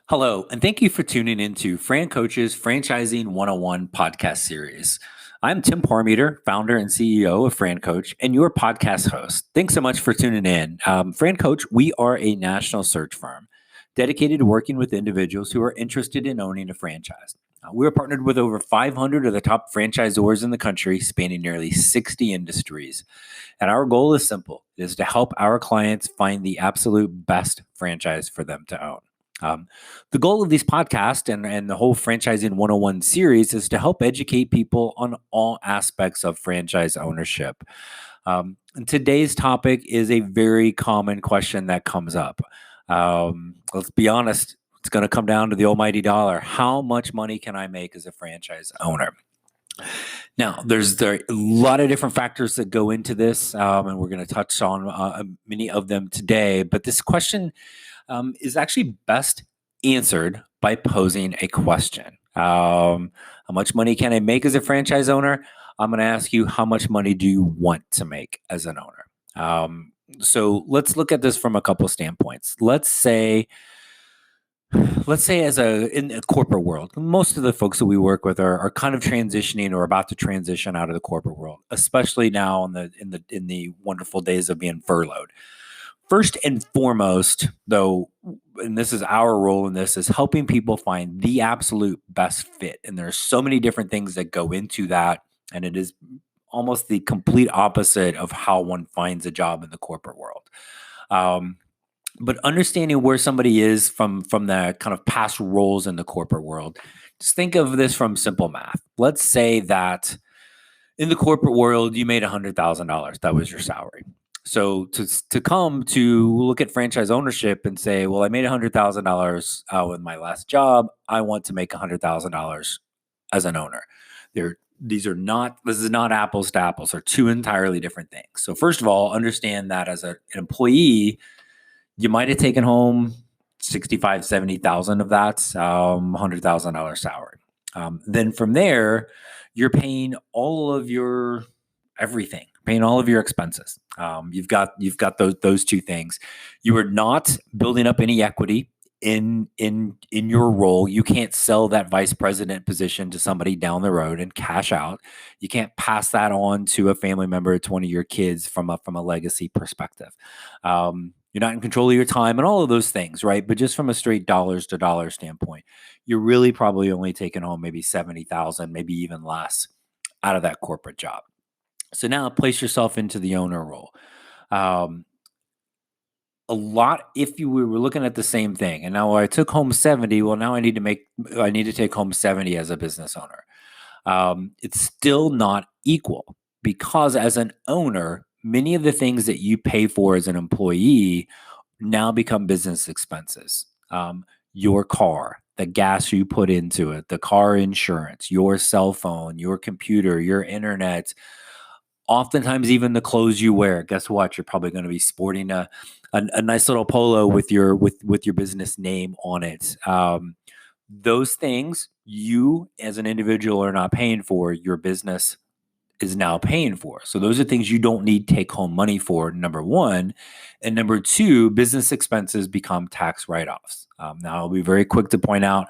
Hello, and thank you for tuning into FranCoach's Franchising 101 podcast series. I'm Tim Parmeter, founder and CEO of FranCoach, and your podcast host. Thanks so much for tuning in. FranCoach, we are a national search firm dedicated to working with individuals who are interested in owning a franchise. We are partnered with over 500 of the top franchisors in the country, spanning nearly 60 industries. And our goal is simple: it is to help our clients find the absolute best franchise for them to own. The goal of these podcasts and the whole Franchising 101 series is to help educate people on all aspects of franchise ownership. And today's topic is a very common question that comes up. Let's be honest, it's going to come down to the almighty dollar. How much money can I make as a franchise owner? Now, there's a lot of different factors that go into this, and we're going to touch on many of them today. But this question is actually best answered by posing a question. How much money can I make as a franchise owner? I'm going to ask you, how much money do you want to make as an owner? So let's look at this from a couple standpoints. Let's say in the corporate world, most of the folks that we work with are kind of transitioning or about to transition out of the corporate world, especially now in the wonderful days of being furloughed. First and foremost, though, and this is our role in this, is helping people find the absolute best fit. And there's so many different things that go into that. And it is almost the complete opposite of how one finds a job in the corporate world. But understanding where somebody is from the kind of past roles in the corporate world, just think of this from simple math. Let's say that in the corporate world, you made $100,000. That was your salary. So to come to look at franchise ownership and say, well, I made $100,000 with my last job. I want to make $100,000 as an owner. This is not apples to apples. They're two entirely different things. So first of all, understand that as an employee, you might have taken home 65, 70,000 of that $100,000 salary. Then from there, you're paying all of your everything, paying all of your expenses. You've got those two things. You are not building up any equity in your role. You can't sell that vice president position to somebody down the road and cash out. You can't pass that on to a family member, to one of your kids from a legacy perspective. You're not in control of your time and all of those things, right? But just from a straight dollars to dollars standpoint, you're really probably only taking home maybe 70,000, maybe even less out of that corporate job. So now place yourself into the owner role. If you were looking at the same thing, and now I took home 70, well, now I need to take home 70 as a business owner. It's still not equal, because as an owner, many of the things that you pay for as an employee now become business expenses. Your car, the gas you put into it, the car insurance, your cell phone, your computer, your internet, oftentimes even the clothes you wear. Guess what? You're probably going to be sporting a nice little polo with your business name on it. Those things you as an individual are not paying for, your business is now paying for. So those are things you don't need take home money for, number one. And number two, business expenses become tax write-offs. Now I'll be very quick to point out,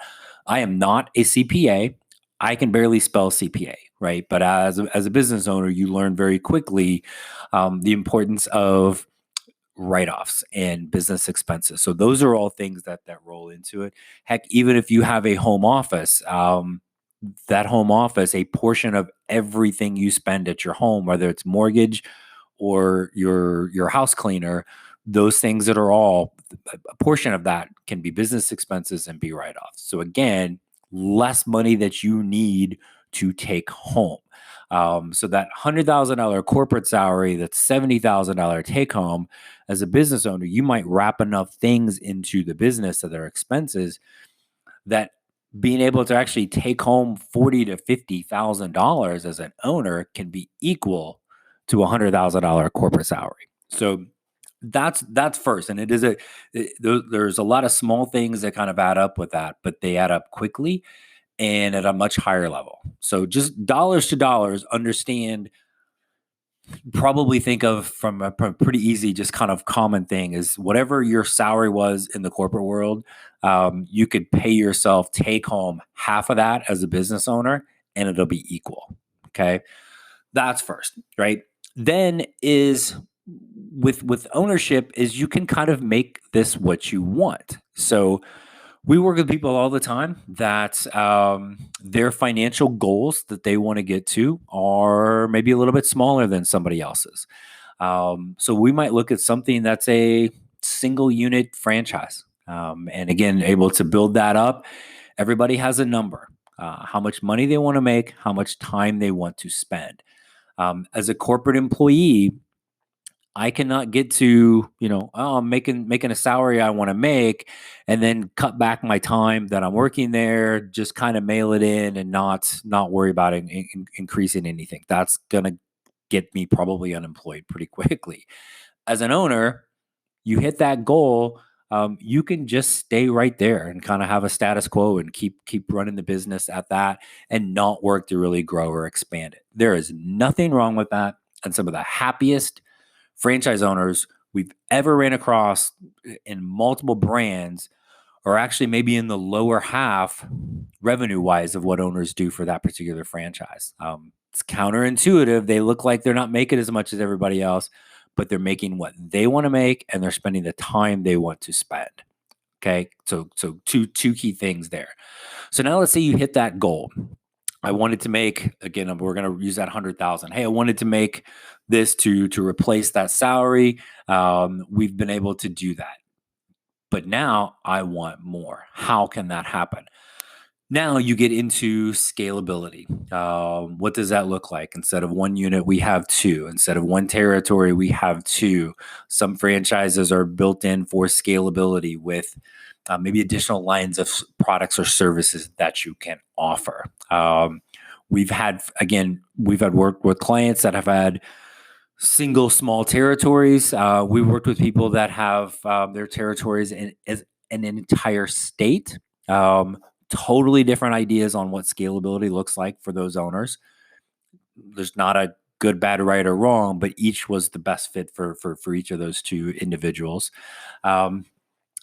I am not a CPA. I can barely spell CPA, right? But as a business owner, you learn very quickly the importance of write-offs and business expenses. So those are all things that roll into it. Heck, even if you have a home office, that home office, a portion of everything you spend at your home, whether it's mortgage or your house cleaner, those things that are all a portion of that can be business expenses and be write-offs. So again, less money that you need to take home. So that $100,000 corporate salary, that's $70,000 take home, as a business owner, you might wrap enough things into the business that are expenses that being able to actually take home $40,000 to $50,000 as an owner can be equal to a $100,000 corporate salary. So that's first, and there's a lot of small things that kind of add up with that, but they add up quickly and at a much higher level. So just dollars to dollars, understand probably think of from a pretty easy, just kind of common thing is whatever your salary was in the corporate world, you could pay yourself take home half of that as a business owner and it'll be equal. Okay. That's first, right? Then is with ownership is you can kind of make this what you want. So we work with people all the time that their financial goals that they want to get to are maybe a little bit smaller than somebody else's. So we might look at something that's a single unit franchise. And again, able to build that up. Everybody has a number, how much money they want to make, how much time they want to spend. As a corporate employee, I cannot get to, oh, I'm making a salary I want to make and then cut back my time that I'm working there, just kind of mail it in and not worry about increasing anything. That's going to get me probably unemployed pretty quickly. As an owner, you hit that goal, you can just stay right there and kind of have a status quo and keep running the business at that and not work to really grow or expand it. There is nothing wrong with that. And some of the happiest franchise owners we've ever ran across in multiple brands are actually maybe in the lower half revenue wise of what owners do for that particular franchise. It's counterintuitive. They look like they're not making as much as everybody else, but they're making what they want to make and they're spending the time they want to spend. Okay. So two key things there. So now let's say you hit that goal. I wanted to make, again, we're going to use that 100,000. Hey, I wanted to make this to replace that salary. We've been able to do that. But now I want more. How can that happen? Now you get into scalability. What does that look like? Instead of one unit, we have two. Instead of one territory, we have two. Some franchises are built in for scalability with maybe additional lines of products or services that you can offer. We've had work with clients that have had single small territories. We worked with people that have their territories in an entire state. Totally different ideas on what scalability looks like for those owners. There's not a good, bad, right, or wrong, but each was the best fit for each of those two individuals. And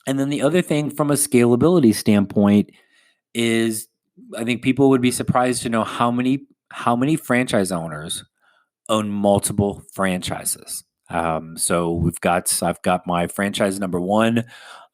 then the other thing from a scalability standpoint is I think people would be surprised to know how many franchise owners own multiple franchises. So I've got my franchise number one.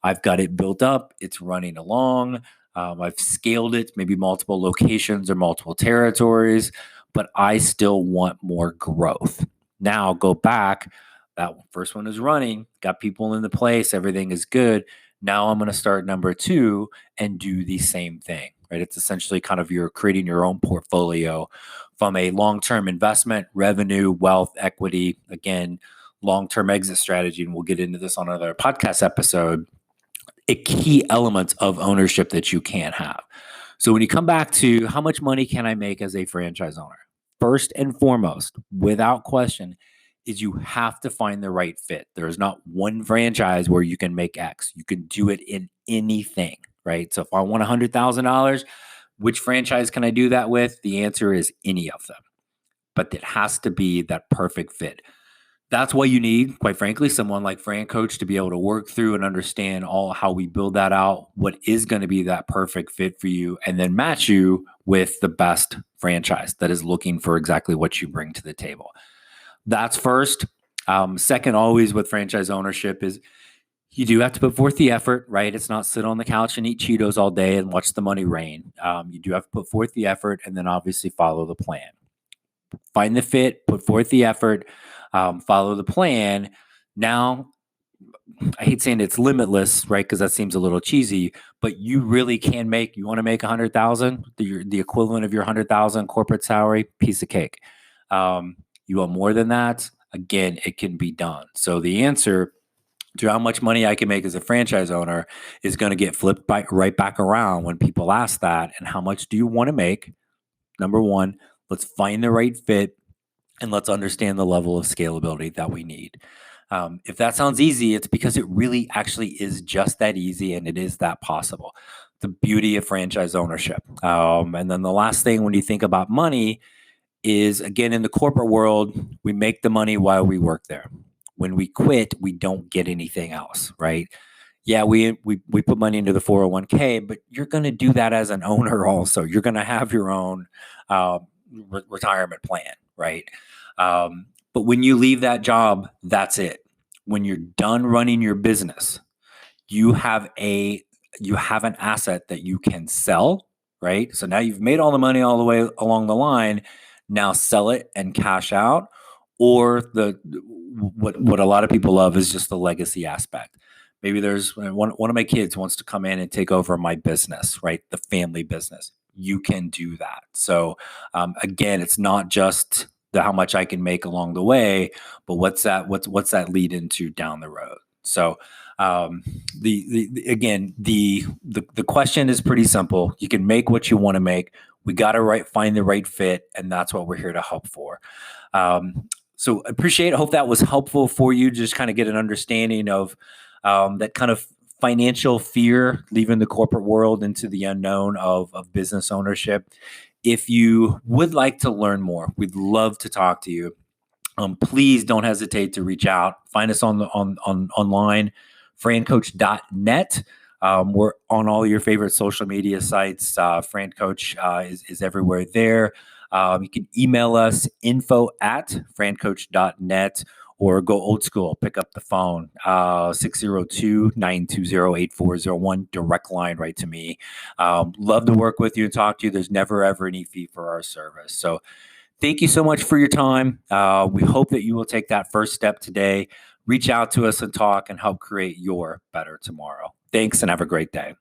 I've got it built up. It's running along. I've scaled it, maybe multiple locations or multiple territories, but I still want more growth. Now go back. That first one is running, got people in the place, everything is good. Now I'm going to start number two and do the same thing, right? It's essentially kind of you're creating your own portfolio from a long-term investment, revenue, wealth, equity, again, long-term exit strategy. And we'll get into this on another podcast episode. A key element of ownership that you can have. So when you come back to how much money can I make as a franchise owner? First and foremost, without question, is you have to find the right fit. There is not one franchise where you can make X. You can do it in anything, right? So if I want $100,000, which franchise can I do that with? The answer is any of them. But it has to be that perfect fit. That's why you need, quite frankly, someone like FranCoach to be able to work through and understand all how we build that out, what is going to be that perfect fit for you, and then match you with the best franchise that is looking for exactly what you bring to the table. That's first. Second, always with franchise ownership is you do have to put forth the effort, right? It's not sit on the couch and eat Cheetos all day and watch the money rain. You do have to put forth the effort and then obviously follow the plan. Find the fit, put forth the effort, follow the plan. Now, I hate saying it's limitless, right? Because that seems a little cheesy, but you really can you want to make 100,000, the equivalent of your 100,000 corporate salary, piece of cake. You want more than that? Again, it can be done. So the answer to how much money I can make as a franchise owner is going to get flipped right back around when people ask that. And how much do you want to make? Number one, let's find the right fit and let's understand the level of scalability that we need. If that sounds easy, it's because it really actually is just that easy and it is that possible. The beauty of franchise ownership. And then the last thing when you think about money is, again, in the corporate world, we make the money while we work there. When we quit, we don't get anything else, right? Yeah, we put money into the 401k, but you're going to do that as an owner also. You're going to have your own retirement plan, right? But when you leave that job, that's it. When you're done running your business, you have an asset that you can sell, right? So now you've made all the money all the way along the line. Now sell it and cash out. Or what a lot of people love is just the legacy aspect. Maybe there's one of my kids wants to come in and take over my business, right? The family business. You can do that. So again, it's not just how much I can make along the way, but what's that lead into down the road. So the question is pretty simple. You can make what you want to make. We got to find the right fit, and that's what we're here to help for. So appreciate it. Hope that was helpful for you. Just kind of get an understanding of that kind of financial fear, leaving the corporate world into the unknown of business ownership. If you would like to learn more, we'd love to talk to you. Please don't hesitate to reach out. Find us on online, FranCoach.net. We're on all your favorite social media sites. FranCoach is everywhere there. You can email us, info@francoach.net, or go old school. Pick up the phone, 602-920-8401, direct line right to me. Love to work with you and talk to you. There's never, ever any fee for our service. So thank you so much for your time. We hope that you will take that first step today. Reach out to us and talk and help create your better tomorrow. Thanks and have a great day.